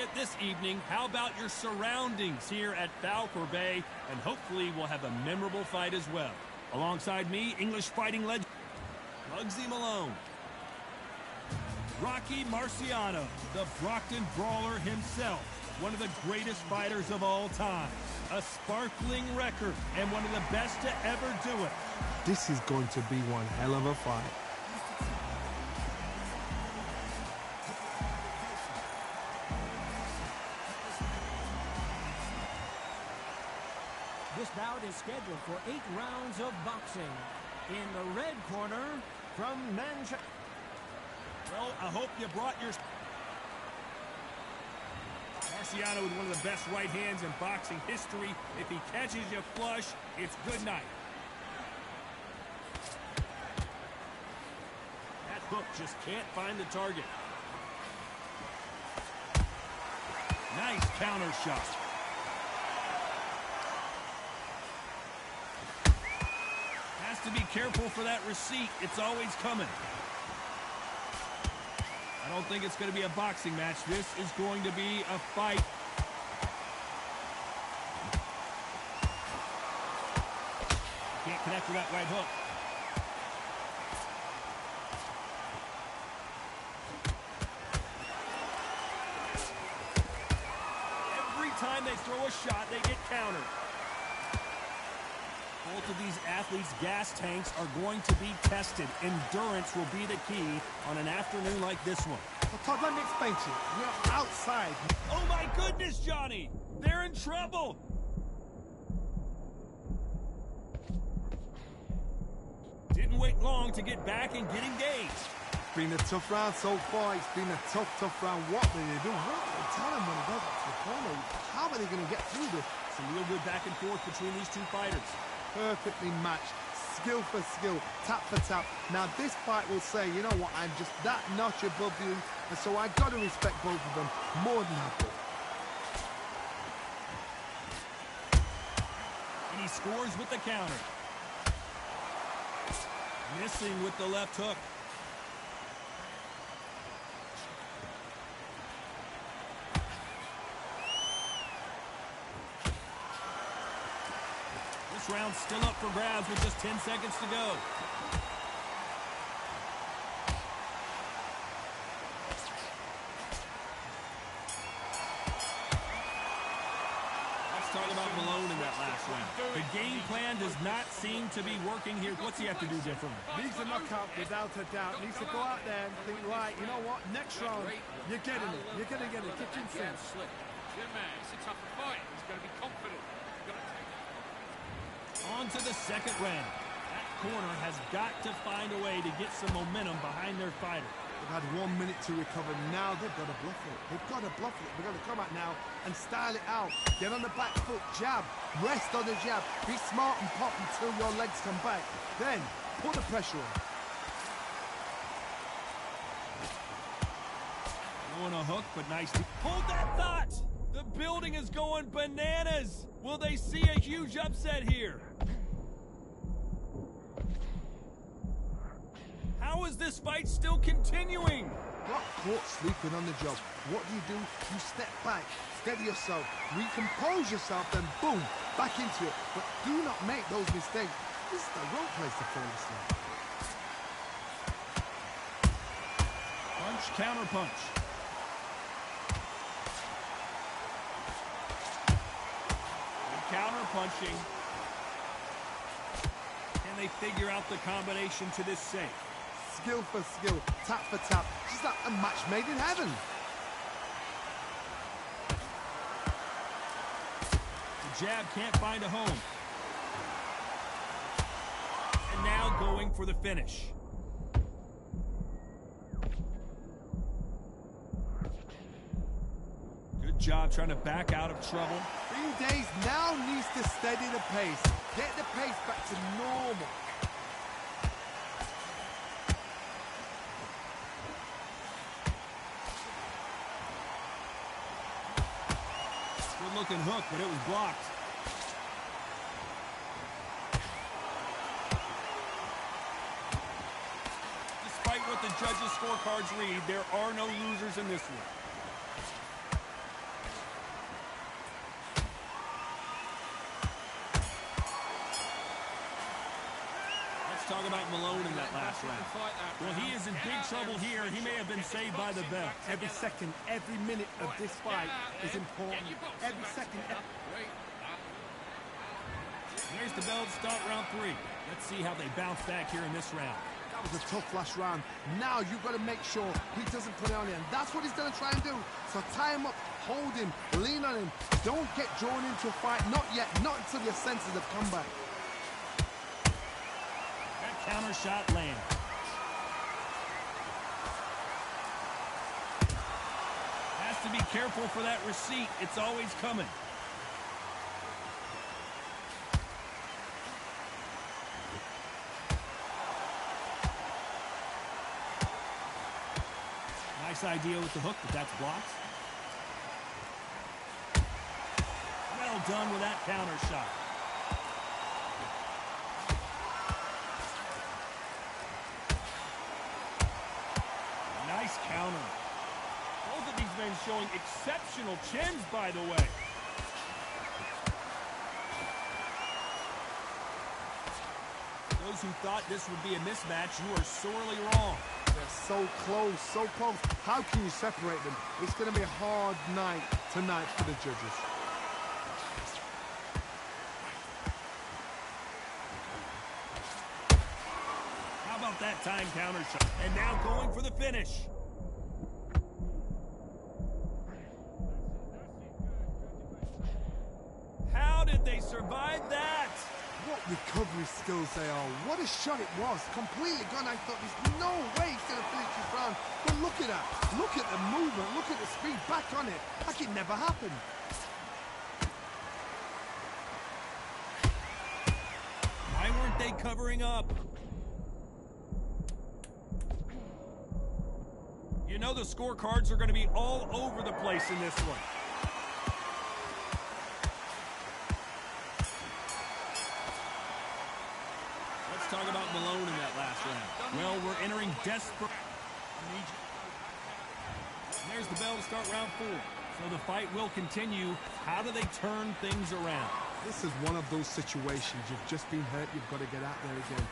it this evening. How about your surroundings here at Falcor Bay? And hopefully we'll have a memorable fight as well. Alongside me, English fighting legend Muggsy Malone. Rocky Marciano, the Brockton Brawler himself. One of the greatest fighters of all time. A sparkling record and one of the best to ever do it. This is going to be one hell of a fight. This bout is scheduled for 8 rounds of boxing. In the red corner, from Manchester. Well, I hope you brought your... Marciano with one of the best right hands in boxing history. If he catches you flush, it's good night. That hook just can't find the target. Nice counter shot. Has to be careful for that receipt. It's always coming. I don't think it's going to be a boxing match. This is going to be a fight. Can't connect with that right hook. Every time they throw a shot, they get countered. Both of these athletes' gas tanks are going to be tested. Endurance will be the key on an afternoon like this one. Well, Todd, let me explain to you. We're outside. Oh my goodness, Johnny! They're in trouble! Didn't wait long to get back and get engaged. It's been a tough round so far. It's been a tough round. What will they do? What will they tell him when he goes up to the corner? How are they going to get through this? Some real good back and forth between these two fighters. Perfectly matched, skill for skill, tap for tap. Now this fight will say, you know what, I'm just that notch above you, and so I got to respect both of them more than I do. And he scores with the counter. Missing with the left hook. This round's still up for grabs with just 10 seconds to go. Let's talk about Malone in that last round. The game plan does not seem to be working here. What's he have to do differently? Needs a knockout without a doubt. Needs to go out there and think, right, you know what, next round, you're getting it. You're going to get a kitchen sink. Good man, it's a tougher fight. He's going to be confident. On to the second round. That corner has got to find a way to get some momentum behind their fighter. They've had 1 minute to recover. Now they've got to bluff it. They've got to bluff it. They've got to come out now and style it out. Get on the back foot, jab, rest on the jab. Be smart and pop until your legs come back. Then put the pressure on. Throwing a hook, but nice. Hold that thought! The building is going bananas! Will they see a huge upset here? How is this fight still continuing? Got caught sleeping on the job. What do? You step back, steady yourself, recompose yourself, then boom, back into it. But do not make those mistakes. This is the wrong place to fall asleep. Punch, counter punch. Counter punching. Can they figure out the combination to this safe? Skill for skill, tap for tap. Just like a match made in heaven. The jab can't find a home. And now going for the finish. Good job trying to back out of trouble. Green Days now needs to steady the pace. Get the pace back to normal. Good looking hook, but it was blocked. Despite what the judges' scorecards read, there are no losers in this one. talk about Malone in that last round. Well, he is in big trouble here. He may have been saved by the bell. Every second, every minute of this fight is important. Every second. There's the bell to start round 3. Let's see how they bounce back here in this round. That was a tough last round. Now you've got to make sure he doesn't put it on him. That's what he's going to try and do. So tie him up, hold him, lean on him. Don't get drawn into a fight. Not yet. Not until your senses have come back. That counter shot lands. Has to be careful for that receipt. It's always coming. Nice idea with the hook, but that's blocked. Well done with that counter shot. Nice counter. Both of these men showing exceptional chins, by the way. Those who thought this would be a mismatch, you are sorely wrong. They're so close, so close. How can you separate them? It's going to be a hard night tonight for the judges. How about that time counter shot? And now going for the finish. How did they survive that? What recovery skills they are. What a shot it was. Completely gone. I thought there's no way he's going to finish this round. But look at that. Look at the movement. Look at the speed. Back on it. Like it never happened. Why weren't they covering up? You know the scorecards are going to be all over the place in this one. Talk about Malone in that last round. Well, we're entering desperate. There's the bell to start round 4. So the fight will continue. How do they turn things around? This is one of those situations. You've just been hurt. You've got to get out there again.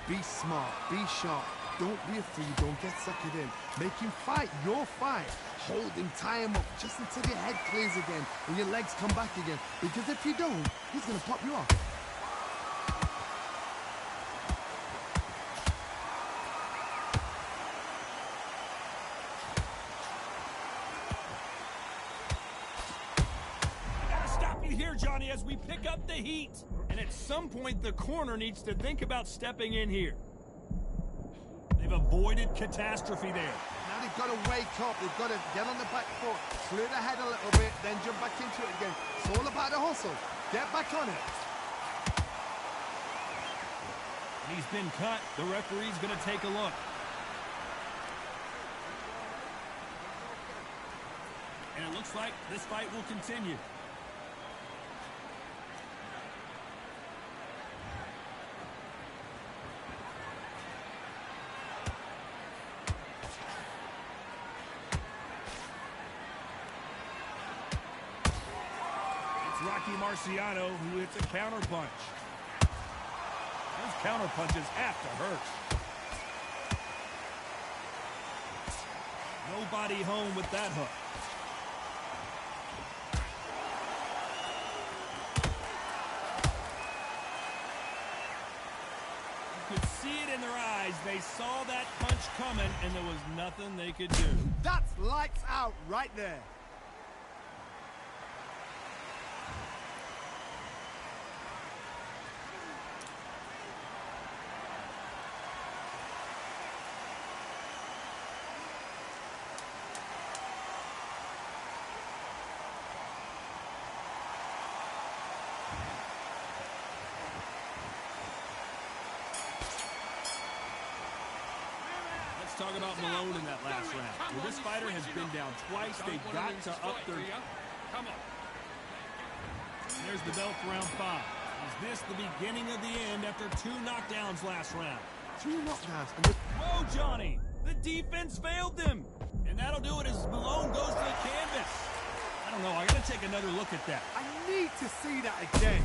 Be smart. Be sharp. Don't be afraid. Don't get suckered in. Make him fight your fight. Hold him, tie him up just until your head clears again and your legs come back again. Because if you don't, he's going to pop you off. Here, Johnny, as we pick up the heat. And at some point, the corner needs to think about stepping in here. They've avoided catastrophe there. Now they've got to wake up. They've got to get on the back foot, clear the head a little bit, then jump back into it again. It's all about the hustle. Get back on it. He's been cut. The referee's going to take a look. And it looks like this fight will continue. Rocky Marciano, who hits a counter punch. Those counter punches have to hurt. Nobody home with that hook. You could see it in their eyes. They saw that punch coming, and there was nothing they could do. That's lights out right there. Let's talk about Malone in that last round. Well, this fighter has been down twice. They've got to up their... Come on. There's the bell for round 5. Is this the beginning of the end after 2 knockdowns last round? 2 knockdowns. Whoa, Johnny! The defense failed them! And that'll do it as Malone goes to the canvas. I don't know. I got to take another look at that. I need to see that again.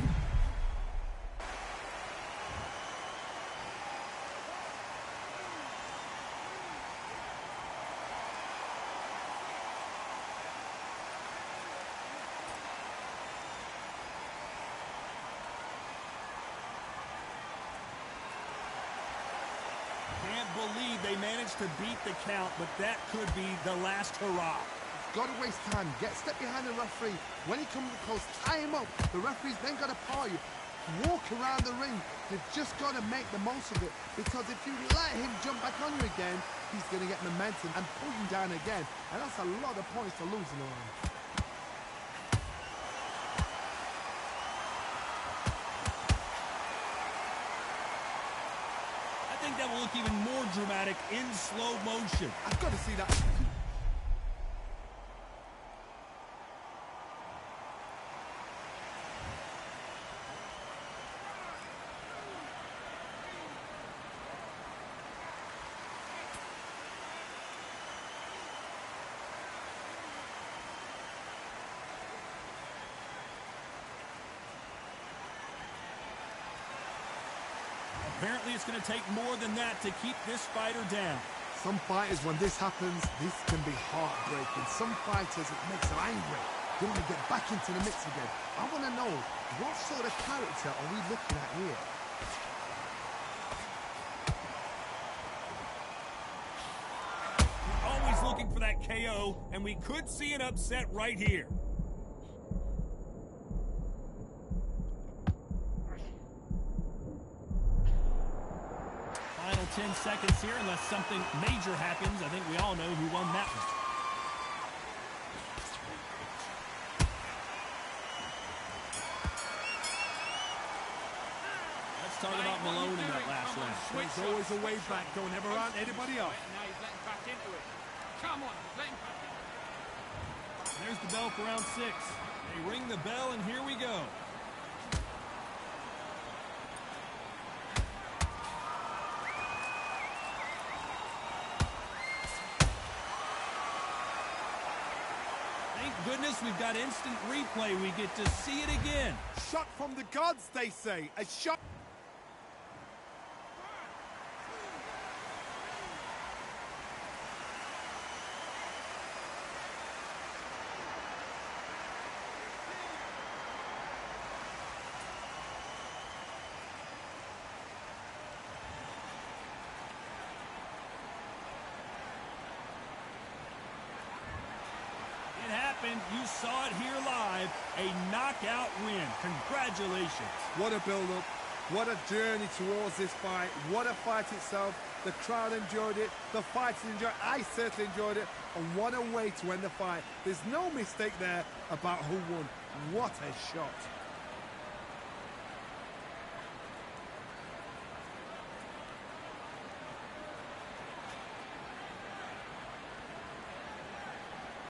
managed to beat the count, but that could be the last hurrah. Got to waste time. Get step behind the referee. When he comes close, tie him up. The referee's then got to paw you. Walk around the ring. You've just got to make the most of it, because if you let him jump back on you again, he's going to get momentum and pull you down again. And that's a lot of points to losing on. I think that will look even more dramatic in slow motion. I've got to see that. Apparently, it's going to take more than that to keep this fighter down. Some fighters, when this happens, this can be heartbreaking. Some fighters, it makes them angry. They want to get back into the mix again. I want to know, what sort of character are we looking at here? Always looking for that KO, and we could see an upset right here. Final 10 seconds here, unless something major happens. I think we all know who won that one. Let's talk about Malone in that last round. There's always a way back. Don't ever round anybody up. Now he's letting back into it. Come on, he's letting back into it. There's the bell for round 6. They ring the bell, and here we go. Thank goodness we've got instant replay. We get to see it again. Shot from the gods, they say. A shot. It happened. You saw it here live. A knockout win. Congratulations. What a build-up. What a journey towards this fight. What a fight itself. The crowd enjoyed it. The fighters enjoyed it. I certainly enjoyed it. And what a way to end the fight. There's no mistake there about who won. What a shot.